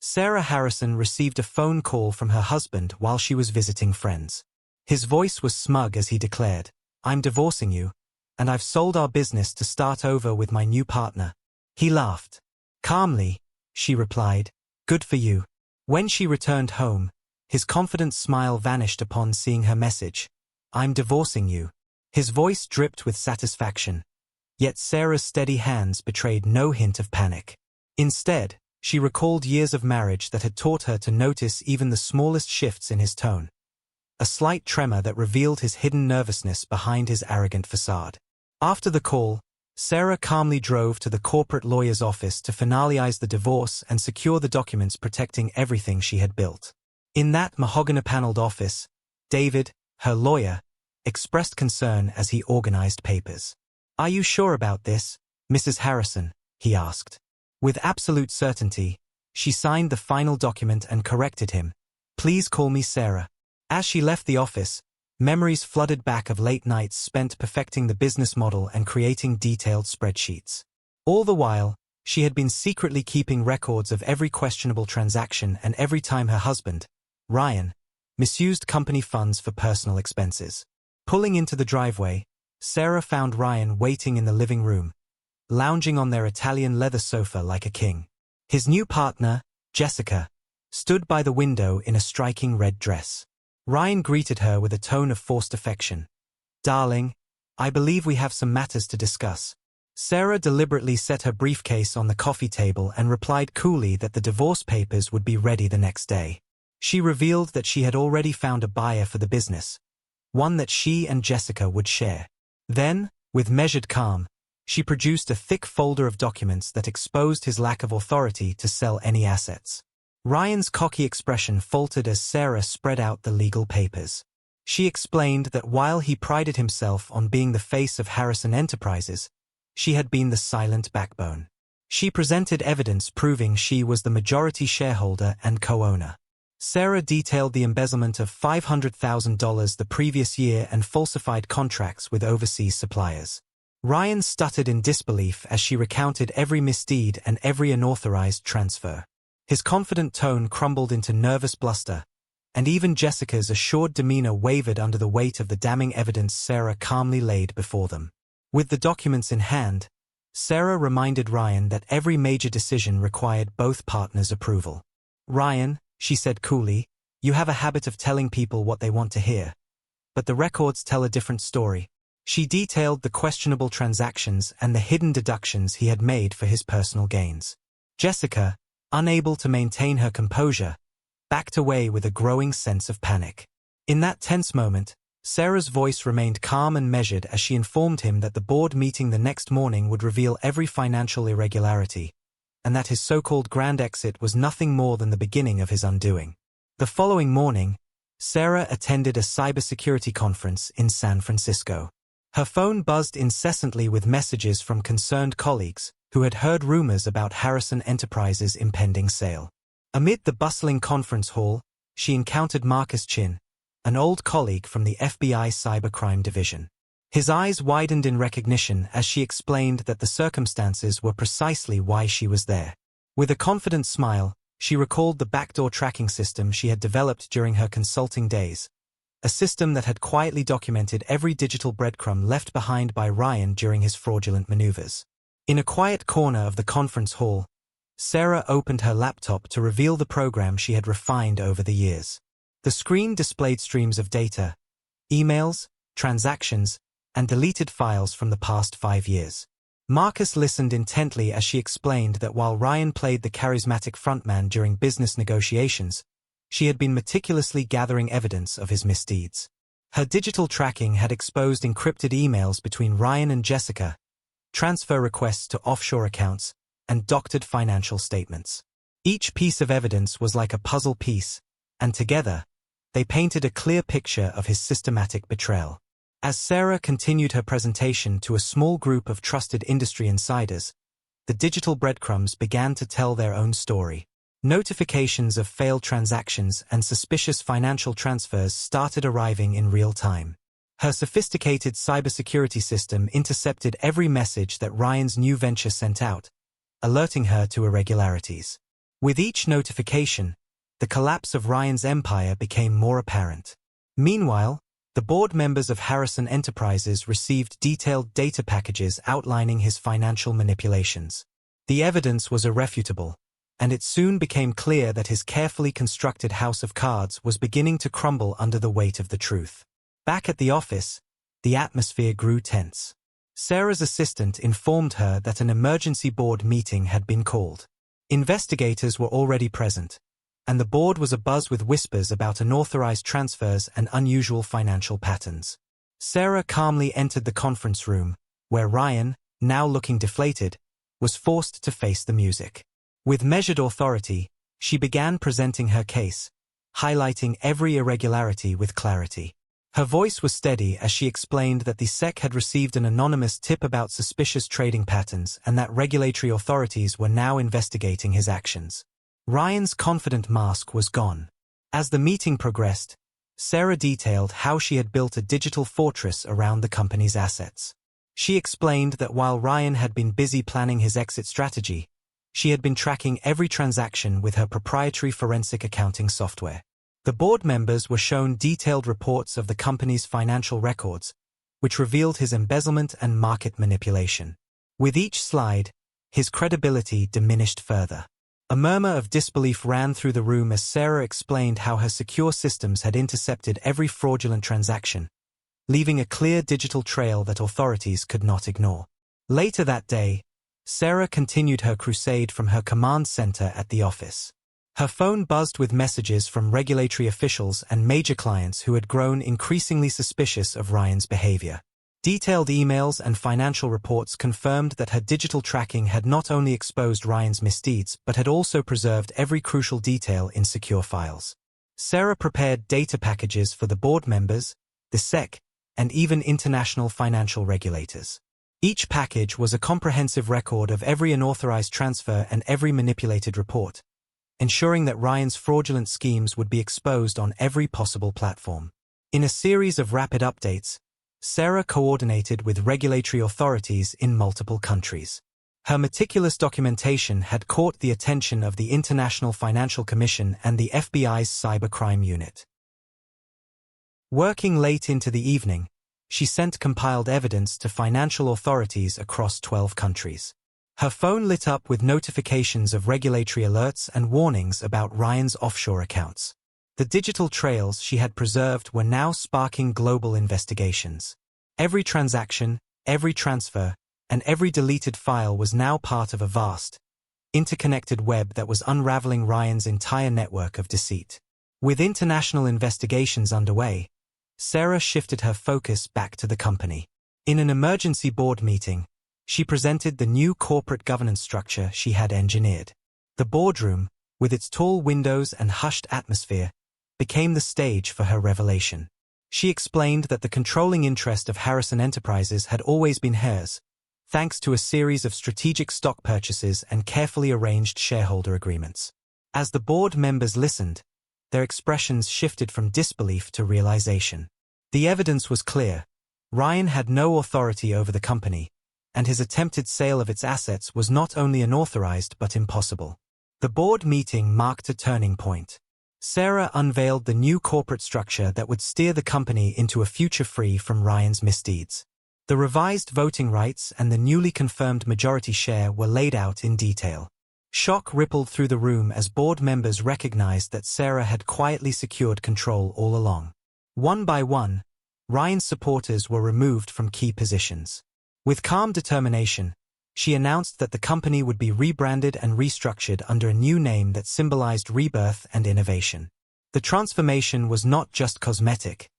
Sarah Harrison received a phone call from her husband while she was visiting friends. His voice was smug as he declared, "I'm divorcing you, and I've sold our business to start over with my new partner." He laughed. Calmly, she replied, "Good for you." When she returned home, his confident smile vanished upon seeing her message, "I'm divorcing you." His voice dripped with satisfaction, yet Sarah's steady hands betrayed no hint of panic. Instead, she recalled years of marriage that had taught her to notice even the smallest shifts in his tone, a slight tremor that revealed his hidden nervousness behind his arrogant facade. After the call, Sarah calmly drove to the corporate lawyer's office to finalize the divorce and secure the documents protecting everything she had built. In that mahogany-paneled office, David, her lawyer, expressed concern as he organized papers. "Are you sure about this, Mrs. Harrison?" he asked. With absolute certainty, she signed the final document and corrected him, "Please call me Sarah." As she left the office, memories flooded back of late nights spent perfecting the business model and creating detailed spreadsheets. All the while, she had been secretly keeping records of every questionable transaction and every time her husband, Ryan, misused company funds for personal expenses. Pulling into the driveway, Sarah found Ryan waiting in the living room, lounging on their Italian leather sofa like a king. His new partner, Jessica, stood by the window in a striking red dress. Ryan greeted her with a tone of forced affection. "Darling, I believe we have some matters to discuss." Sarah deliberately set her briefcase on the coffee table and replied coolly that the divorce papers would be ready the next day. She revealed that she had already found a buyer for the business, one that she and Jessica would share. Then, with measured calm, she produced a thick folder of documents that exposed his lack of authority to sell any assets. Ryan's cocky expression faltered as Sarah spread out the legal papers. She explained that while he prided himself on being the face of Harrison Enterprises, she had been the silent backbone. She presented evidence proving she was the majority shareholder and co-owner. Sarah detailed the embezzlement of $500,000 the previous year and falsified contracts with overseas suppliers. Ryan stuttered in disbelief as she recounted every misdeed and every unauthorized transfer. His confident tone crumbled into nervous bluster, and even Jessica's assured demeanor wavered under the weight of the damning evidence Sarah calmly laid before them. With the documents in hand, Sarah reminded Ryan that every major decision required both partners' approval. "Ryan," she said coolly, "you have a habit of telling people what they want to hear. But the records tell a different story." She detailed the questionable transactions and the hidden deductions he had made for his personal gains. Jessica, unable to maintain her composure, backed away with a growing sense of panic. In that tense moment, Sarah's voice remained calm and measured as she informed him that the board meeting the next morning would reveal every financial irregularity, and that his so-called grand exit was nothing more than the beginning of his undoing. The following morning, Sarah attended a cybersecurity conference in San Francisco. Her phone buzzed incessantly with messages from concerned colleagues who had heard rumors about Harrison Enterprises' impending sale. Amid the bustling conference hall, she encountered Marcus Chin, an old colleague from the FBI Cybercrime Division. His eyes widened in recognition as she explained that the circumstances were precisely why she was there. With a confident smile, she recalled the backdoor tracking system she had developed during her consulting days, a system that had quietly documented every digital breadcrumb left behind by Ryan during his fraudulent maneuvers. In a quiet corner of the conference hall, Sarah opened her laptop to reveal the program she had refined over the years. The screen displayed streams of data, emails, transactions, and deleted files from the past 5 years. Marcus listened intently as she explained that while Ryan played the charismatic frontman during business negotiations, she had been meticulously gathering evidence of his misdeeds. Her digital tracking had exposed encrypted emails between Ryan and Jessica, transfer requests to offshore accounts, and doctored financial statements. Each piece of evidence was like a puzzle piece, and together, they painted a clear picture of his systematic betrayal. As Sarah continued her presentation to a small group of trusted industry insiders, the digital breadcrumbs began to tell their own story. Notifications of failed transactions and suspicious financial transfers started arriving in real time. Her sophisticated cybersecurity system intercepted every message that Ryan's new venture sent out, alerting her to irregularities. With each notification, the collapse of Ryan's empire became more apparent. Meanwhile, the board members of Harrison Enterprises received detailed data packages outlining his financial manipulations. The evidence was irrefutable, and it soon became clear that his carefully constructed house of cards was beginning to crumble under the weight of the truth. Back at the office, the atmosphere grew tense. Sarah's assistant informed her that an emergency board meeting had been called. Investigators were already present, and the board was abuzz with whispers about unauthorized transfers and unusual financial patterns. Sarah calmly entered the conference room, where Ryan, now looking deflated, was forced to face the music. With measured authority, she began presenting her case, highlighting every irregularity with clarity. Her voice was steady as she explained that the SEC had received an anonymous tip about suspicious trading patterns and that regulatory authorities were now investigating his actions. Ryan's confident mask was gone. As the meeting progressed, Sarah detailed how she had built a digital fortress around the company's assets. She explained that while Ryan had been busy planning his exit strategy, she had been tracking every transaction with her proprietary forensic accounting software. The board members were shown detailed reports of the company's financial records, which revealed his embezzlement and market manipulation. With each slide, his credibility diminished further. A murmur of disbelief ran through the room as Sarah explained how her secure systems had intercepted every fraudulent transaction, leaving a clear digital trail that authorities could not ignore. Later that day, Sarah continued her crusade from her command center at the office. Her phone buzzed with messages from regulatory officials and major clients who had grown increasingly suspicious of Ryan's behavior. Detailed emails and financial reports confirmed that her digital tracking had not only exposed Ryan's misdeeds but had also preserved every crucial detail in secure files. Sarah prepared data packages for the board members, the SEC, and even international financial regulators. Each package was a comprehensive record of every unauthorized transfer and every manipulated report, ensuring that Ryan's fraudulent schemes would be exposed on every possible platform. In a series of rapid updates, Sarah coordinated with regulatory authorities in multiple countries. Her meticulous documentation had caught the attention of the International Financial Commission and the FBI's cybercrime unit. Working late into the evening, she sent compiled evidence to financial authorities across 12 countries. Her phone lit up with notifications of regulatory alerts and warnings about Ryan's offshore accounts. The digital trails she had preserved were now sparking global investigations. Every transaction, every transfer, and every deleted file was now part of a vast, interconnected web that was unraveling Ryan's entire network of deceit. With international investigations underway, Sarah shifted her focus back to the company. In an emergency board meeting, she presented the new corporate governance structure she had engineered. The boardroom, with its tall windows and hushed atmosphere, became the stage for her revelation. She explained that the controlling interest of Harrison Enterprises had always been hers, thanks to a series of strategic stock purchases and carefully arranged shareholder agreements. As the board members listened, their expressions shifted from disbelief to realization. The evidence was clear. Ryan had no authority over the company, and his attempted sale of its assets was not only unauthorized but impossible. The board meeting marked a turning point. Sarah unveiled the new corporate structure that would steer the company into a future free from Ryan's misdeeds. The revised voting rights and the newly confirmed majority share were laid out in detail. Shock rippled through the room as board members recognized that Sarah had quietly secured control all along. One by one, Ryan's supporters were removed from key positions. With calm determination, she announced that the company would be rebranded and restructured under a new name that symbolized rebirth and innovation. The transformation was not just cosmetic.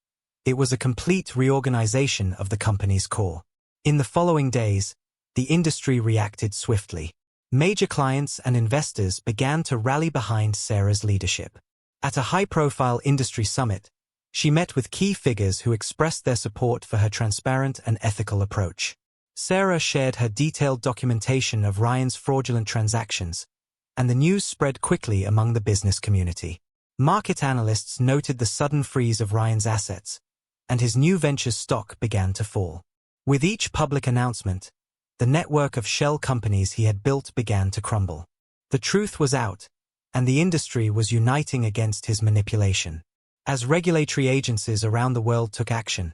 It was a complete reorganization of the company's core. In the following days, the industry reacted swiftly. Major clients and investors began to rally behind Sarah's leadership. At a high-profile industry summit, she met with key figures who expressed their support for her transparent and ethical approach. Sarah shared her detailed documentation of Ryan's fraudulent transactions, and the news spread quickly among the business community. Market analysts noted the sudden freeze of Ryan's assets, and his new venture's stock began to fall. With each public announcement, the network of shell companies he had built began to crumble. The truth was out, and the industry was uniting against his manipulation. As regulatory agencies around the world took action,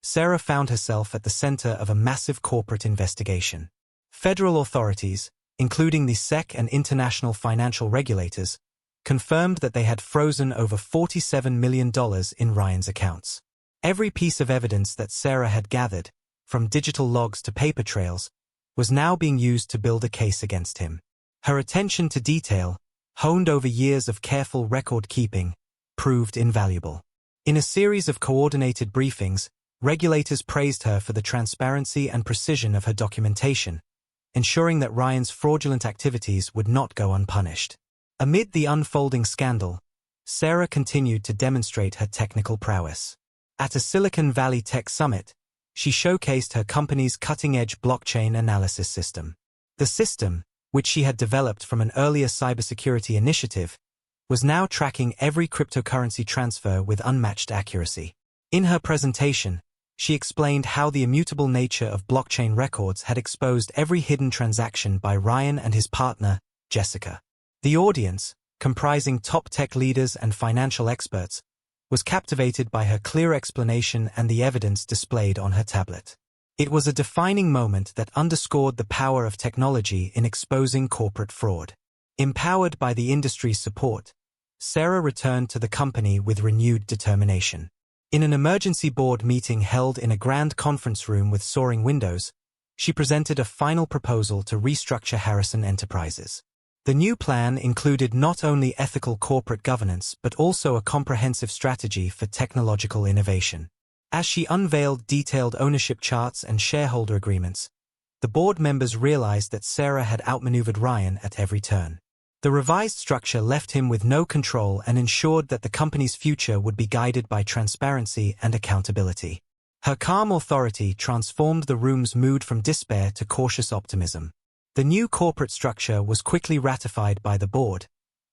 Sarah found herself at the center of a massive corporate investigation. Federal authorities, including the SEC and international financial regulators, confirmed that they had frozen over $47 million in Ryan's accounts. Every piece of evidence that Sarah had gathered, from digital logs to paper trails, was now being used to build a case against him. Her attention to detail, honed over years of careful record-keeping, proved invaluable. In a series of coordinated briefings, regulators praised her for the transparency and precision of her documentation, ensuring that Ryan's fraudulent activities would not go unpunished. Amid the unfolding scandal, Sarah continued to demonstrate her technical prowess. At a Silicon Valley Tech Summit, she showcased her company's cutting-edge blockchain analysis system. The system, which she had developed from an earlier cybersecurity initiative, was now tracking every cryptocurrency transfer with unmatched accuracy. In her presentation, she explained how the immutable nature of blockchain records had exposed every hidden transaction by Ryan and his partner, Jessica. The audience, comprising top tech leaders and financial experts, was captivated by her clear explanation and the evidence displayed on her tablet. It was a defining moment that underscored the power of technology in exposing corporate fraud. Empowered by the industry's support, Sarah returned to the company with renewed determination. In an emergency board meeting held in a grand conference room with soaring windows, she presented a final proposal to restructure Harrison Enterprises. The new plan included not only ethical corporate governance but also a comprehensive strategy for technological innovation. As she unveiled detailed ownership charts and shareholder agreements, the board members realized that Sarah had outmaneuvered Ryan at every turn. The revised structure left him with no control and ensured that the company's future would be guided by transparency and accountability. Her calm authority transformed the room's mood from despair to cautious optimism. The new corporate structure was quickly ratified by the board,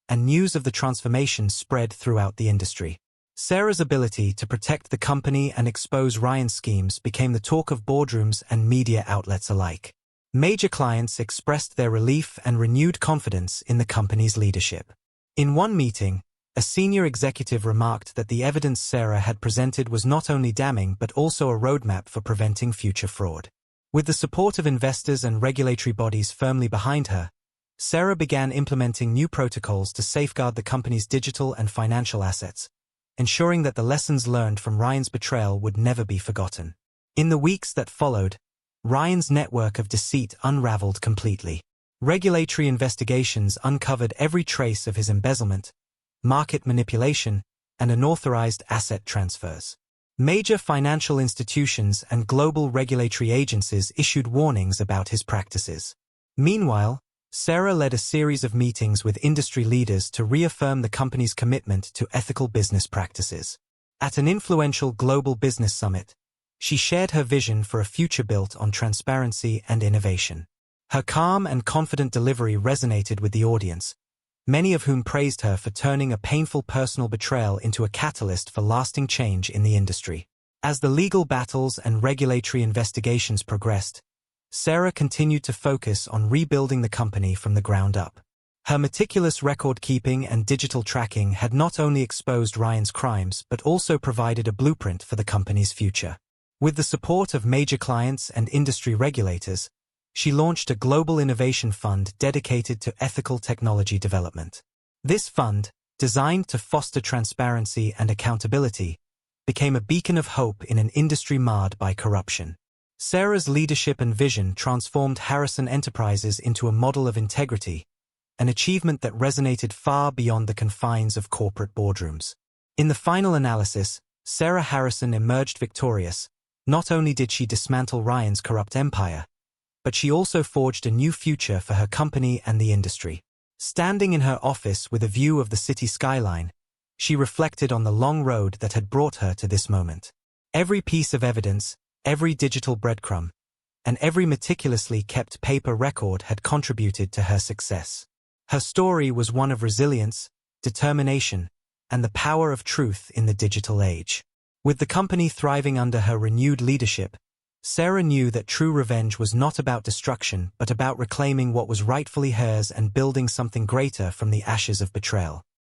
and news of the transformation spread throughout the industry. Sarah's ability to protect the company and expose Ryan's schemes became the talk of boardrooms and media outlets alike. Major clients expressed their relief and renewed confidence in the company's leadership. In one meeting, a senior executive remarked that the evidence Sarah had presented was not only damning but also a roadmap for preventing future fraud. With the support of investors and regulatory bodies firmly behind her, Sarah began implementing new protocols to safeguard the company's digital and financial assets, ensuring that the lessons learned from Ryan's betrayal would never be forgotten. In the weeks that followed, Ryan's network of deceit unraveled completely. Regulatory investigations uncovered every trace of his embezzlement, market manipulation, and unauthorized asset transfers. Major financial institutions and global regulatory agencies issued warnings about his practices. Meanwhile, Sarah led a series of meetings with industry leaders to reaffirm the company's commitment to ethical business practices. At an influential global business summit, she shared her vision for a future built on transparency and innovation. Her calm and confident delivery resonated with the audience, many of whom praised her for turning a painful personal betrayal into a catalyst for lasting change in the industry. As the legal battles and regulatory investigations progressed, Sarah continued to focus on rebuilding the company from the ground up. Her meticulous record-keeping and digital tracking had not only exposed Ryan's crimes but also provided a blueprint for the company's future. With the support of major clients and industry regulators, she launched a global innovation fund dedicated to ethical technology development. This fund, designed to foster transparency and accountability, became a beacon of hope in an industry marred by corruption. Sarah's leadership and vision transformed Harrison Enterprises into a model of integrity, an achievement that resonated far beyond the confines of corporate boardrooms. In the final analysis, Sarah Harrison emerged victorious. Not only did she dismantle Ryan's corrupt empire, but she also forged a new future for her company and the industry. Standing in her office with a view of the city skyline, she reflected on the long road that had brought her to this moment. Every piece of evidence, every digital breadcrumb, and every meticulously kept paper record had contributed to her success. Her story was one of resilience, determination, and the power of truth in the digital age. With the company thriving under her renewed leadership, Sarah knew that true revenge was not about destruction but about reclaiming what was rightfully hers and building something greater from the ashes of betrayal.